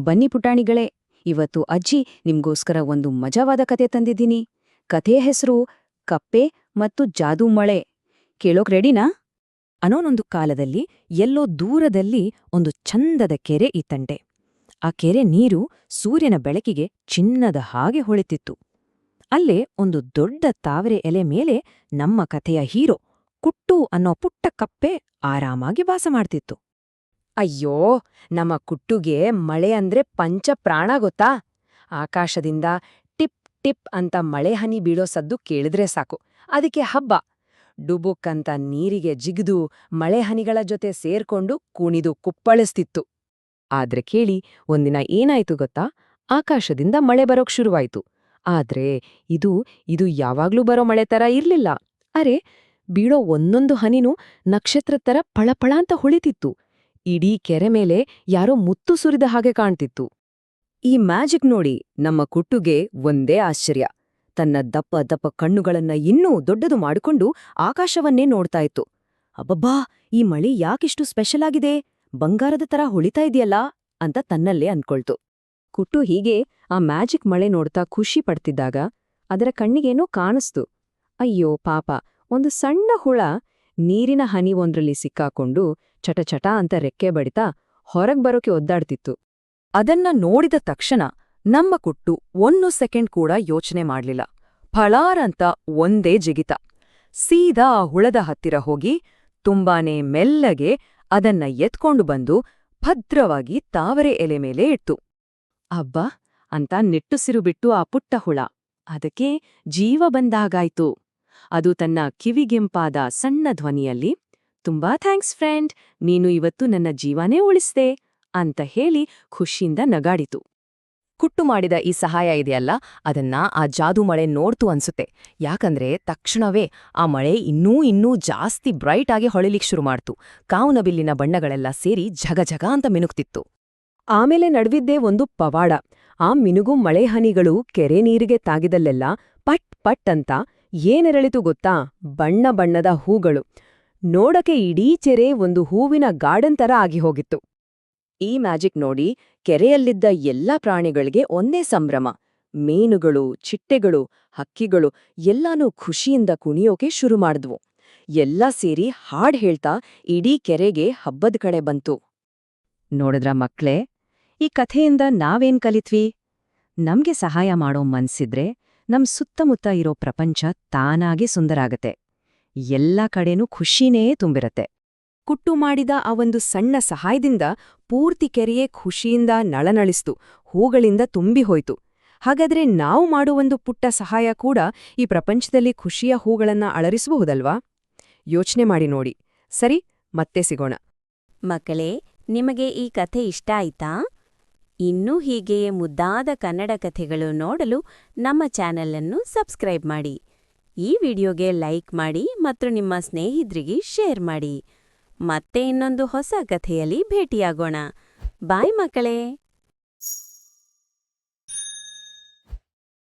ಬನ್ನಿ ಪುಟಾಣಿಗಳೇ, ಇವತ್ತು ಅಜ್ಜಿ ನಿಮ್ಗೋಸ್ಕರ ಒಂದು ಮಜವಾದ ಕತೆ ತಂದಿದ್ದೀನಿ. ಕಥೆಯ ಹೆಸರು ಕಪ್ಪೆ ಮತ್ತು ಜಾದೂ ಮಳೆ. ಕೇಳೋಕ್ ರೆಡಿನಾ? ಅನೋನೊಂದು ಕಾಲದಲ್ಲಿ ಎಲ್ಲೋ ದೂರದಲ್ಲಿ ಒಂದು ಚಂದದ ಕೆರೆ ಇತ್ತಂತೆ. ಆ ಕೆರೆ ನೀರು ಸೂರ್ಯನ ಬೆಳಕಿಗೆ ಚಿನ್ನದ ಹಾಗೆ ಹೊಳಿತಿತ್ತು. ಅಲ್ಲೇ ಒಂದು ದೊಡ್ಡ ತಾವರೆ ಎಲೆ ಮೇಲೆ ನಮ್ಮ ಕಥೆಯ ಹೀರೋ ಕುಟ್ಟು ಅನ್ನೋ ಪುಟ್ಟ ಕಪ್ಪೆ ಆರಾಮಾಗಿ ವಾಸ ಮಾಡ್ತಿತ್ತು. ಅಯ್ಯೋ, ನಮ್ಮ ಕುಟ್ಟುಗೆ ಮಳೆ ಅಂದ್ರೆ ಪಂಚ ಪ್ರಾಣ ಗೊತ್ತಾ? ಆಕಾಶದಿಂದ ಟಿಪ್ ಟಿಪ್ ಅಂತ ಮಳೆ ಹನಿ ಬೀಳೋ ಸದ್ದು ಕೇಳಿದ್ರೆ ಸಾಕು, ಅದಕ್ಕೆ ಹಬ್ಬ. ಡುಬುಕ್ ಅಂತ ನೀರಿಗೆ ಜಿಗಿದು ಮಳೆ ಹನಿಗಳ ಜೊತೆ ಸೇರ್ಕೊಂಡು ಕುಣಿದು ಕುಪ್ಪಳಿಸ್ತಿತ್ತು. ಆದ್ರೆ ಕೇಳಿ, ಒಂದಿನ ಏನಾಯ್ತು ಗೊತ್ತಾ? ಆಕಾಶದಿಂದ ಮಳೆ ಬರೋಕ್ ಶುರುವಾಯ್ತು. ಆದ್ರೆ ಇದು ಯಾವಾಗ್ಲೂ ಬರೋ ಮಳೆ ತರ ಇರ್ಲಿಲ್ಲ. ಅರೆ, ಬೀಳೋ ಒಂದೊಂದು ಹನಿನೂ ನಕ್ಷತ್ರದ ತರ ಪಳಪಳ ಅಂತ ಹೊಳಿತಿತ್ತು. ಇಡೀ ಕೆರೆ ಮೇಲೆ ಯಾರೋ ಮುತ್ತು ಸುರಿದ ಹಾಗೆ ಕಾಣ್ತಿತ್ತು. ಈ ಮ್ಯಾಜಿಕ್ ನೋಡಿ ನಮ್ಮ ಕುಟ್ಟುಗೆ ಒಂದೇ ಆಶ್ಚರ್ಯ. ತನ್ನ ದಪ್ಪ ದಪ್ಪ ಕಣ್ಣುಗಳನ್ನ ಇನ್ನೂ ದೊಡ್ಡದು ಮಾಡಿಕೊಂಡು ಆಕಾಶವನ್ನೇ ನೋಡ್ತಾ ಇತ್ತು. ಅಬ್ಬಬ್ಬಾ, ಈ ಮಳೆ ಯಾಕಿಷ್ಟು ಸ್ಪೆಷಲ್ ಆಗಿದೆ, ಬಂಗಾರದ ತರ ಹೊಳಿತಾ ಇದೆಯಲ್ಲ ಅಂತ ತನ್ನಲ್ಲೇ ಅನ್ಕೊಳ್ತು. ಕುಟ್ಟು ಹೀಗೆ ಆ ಮ್ಯಾಜಿಕ್ ಮಳೆ ನೋಡ್ತಾ ಖುಷಿ ಪಡ್ತಿದ್ದಾಗ ಅದರ ಕಣ್ಣಿಗೇನೋ ಕಾಣಿಸ್ತು. ಅಯ್ಯೋ ಪಾಪ, ಒಂದು ಸಣ್ಣ ಹುಳ ನೀರಿನ ಹನಿ ಒಂದ್ರಲ್ಲಿ ಸಿಕ್ಕಾಕೊಂಡು ಚಟಚಟ ಅಂತ ರೆಕ್ಕೆ ಬಡಿತಾ ಹೊರಗ್ ಬರೋಕೆ ಒದ್ದಾಡ್ತಿತ್ತು. ಅದನ್ನ ನೋಡಿದ ತಕ್ಷಣ ನಮ್ಮ ಕುಟ್ಟು 1 ಸೆಕೆಂಡ್ ಕೂಡ ಯೋಚನೆ ಮಾಡ್ಲಿಲ್ಲ. ಫಳಾರಂತ ಒಂದೇ ಜಿಗಿತ. ಸೀದಾ ಆ ಹುಳದ ಹತ್ತಿರ ಹೋಗಿ ತುಂಬಾನೇ ಮೆಲ್ಲಗೆ ಅದನ್ನ ಎತ್ಕೊಂಡು ಬಂದು ಭದ್ರವಾಗಿ ತಾವರೆ ಎಲೆ ಮೇಲೆ ಇಟ್ಟು. ಅಬ್ಬಾ ಅಂತ ನಿಟ್ಟುಸಿರು ಬಿಟ್ಟು ಆ ಪುಟ್ಟ ಹುಳ, ಅದಕ್ಕೆ ಜೀವ ಬಂದಾಗಾಯ್ತು. ಅದು ತನ್ನ ಕಿವಿಗೆಂಪಾದ ಸಣ್ಣ ಧ್ವನಿಯಲ್ಲಿ, ತುಂಬಾ ಥ್ಯಾಂಕ್ಸ್ ಫ್ರೆಂಡ್, ನೀನು ಇವತ್ತು ನನ್ನ ಜೀವನೇ ಉಳಿಸ್ದೆ ಅಂತ ಹೇಳಿ ಖುಷಿಯಿಂದ ನಗಾಡಿತು. ಕುಟ್ಟು ಮಾಡಿದ ಈ ಸಹಾಯ ಇದೆಯಲ್ಲ, ಅದನ್ನ ಆ ಜಾದೂ ಮಳೆ ನೋಡ್ತು ಅನ್ಸುತ್ತೆ. ಯಾಕಂದ್ರೆ ತಕ್ಷಣವೇ ಆ ಮಳೆ ಇನ್ನೂ ಜಾಸ್ತಿ ಬ್ರೈಟ್ ಆಗಿ ಹೊಳಿಲಿಕ್ ಶುರು ಮಾಡ್ತು. ಕಾವುನಬಿಲ್ಲಿನ ಬಣ್ಣಗಳೆಲ್ಲ ಸೇರಿ ಝಗಝಗ ಅಂತ ಮಿನುಕ್ತಿತ್ತು. ಆಮೇಲೆ ನಡ್ವಿದ್ದೇ ಒಂದು ಪವಾಡ. ಆ ಮಿನುಗು ಮಳೆ ಹನಿಗಳು ಕೆರೆ ನೀರಿಗೆ ತಾಗಿದಲ್ಲೆಲ್ಲ ಪಟ್ ಪಟ್ ಅಂತ ಏನೆರಳಿತು ಗೊತ್ತಾ? ಬಣ್ಣ ಬಣ್ಣದ ಹೂಗಳು. ನೋಡಕೆ ಇಡೀ ಚೆರೆ ಒಂದು ಹೂವಿನ ಗಾರ್ಡನ್ ತರ ಆಗಿ ಹೋಗಿತ್ತು. ಈ ಮ್ಯಾಜಿಕ್ ನೋಡಿ ಕೆರೆಯಲ್ಲಿದ್ದ ಎಲ್ಲಾ ಪ್ರಾಣಿಗಳಿಗೆ ಒಂದೇ ಸಂಭ್ರಮ. ಮೀನುಗಳು, ಚಿಟ್ಟೆಗಳು, ಹಕ್ಕಿಗಳು ಎಲ್ಲಾನೂ ಖುಷಿಯಿಂದ ಕುಣಿಯೋಕೆ ಶುರು ಮಾಡಿದ್ವು. ಎಲ್ಲ ಸೇರಿ ಹಾಡ್ ಹೇಳ್ತಾ ಇಡೀ ಕೆರೆಗೆ ಹಬ್ಬದ ಕಡೆ ಬಂತು. ನೋಡಿದ್ರ ಮಕ್ಳೇ, ಈ ಕಥೆಯಿಂದ ನಾವೇನ್ ಕಲಿತ್ವಿ? ನಮ್ಗೆ ಸಹಾಯ ಮಾಡೋ ಮನ್ಸಿದ್ರೆ ನಮ್ ಸುತ್ತಮುತ್ತ ಇರೋ ಪ್ರಪಂಚ ತಾನಾಗಿ ಸುಂದರಾಗತ್ತೆ. ಎಲ್ಲ ಕಡೆನೂ ಖುಷಿನೇ ತುಂಬಿರತ್ತೆ. ಕುಟ್ಟು ಮಾಡಿದ ಆ ಒಂದು ಸಣ್ಣ ಸಹಾಯದಿಂದ ಪೂರ್ತಿ ಕೆರೆಯೇ ಖುಷಿಯಿಂದ ನಳನಳಿಸ್ತು, ಹೂಗಳಿಂದ ತುಂಬಿ ಹೋಯ್ತು. ಹಾಗಾದ್ರೆ ನಾವು ಮಾಡುವೊಂದು ಪುಟ್ಟ ಸಹಾಯ ಕೂಡ ಈ ಪ್ರಪಂಚದಲ್ಲಿ ಖುಷಿಯ ಹೂಗಳನ್ನ ಅಳರಿಸಬಹುದಲ್ವಾ? ಯೋಚನೆ ಮಾಡಿ ನೋಡಿ. ಸರಿ, ಮತ್ತೆ ಸಿಗೋಣ. ಮಕ್ಕಳೇ, ನಿಮಗೆ ಈ ಕಥೆ ಇಷ್ಟ ಆಯ್ತಾ? ಇನ್ನೂ ಹೀಗೆಯೇ ಮುದ್ದಾದ ಕನ್ನಡ ಕಥೆಗಳು ನೋಡಲು ನಮ್ಮ ಚಾನೆಲ್ ಅನ್ನು ಸಬ್ಸ್ಕ್ರೈಬ್ ಮಾಡಿ. ಈ ವಿಡಿಯೋಗೆ ಲೈಕ್ ಮಾಡಿ ಮತ್ತು ನಿಮ್ಮ ಸ್ನೇಹಿತರಿಗೆ ಶೇರ್ ಮಾಡಿ. ಮತ್ತೆ ಇನ್ನೊಂದು ಹೊಸ ಕಥೆಯಲ್ಲಿ ಭೇಟಿಯಾಗೋಣ. ಬಾಯ್ ಮಕ್ಕಳೇ.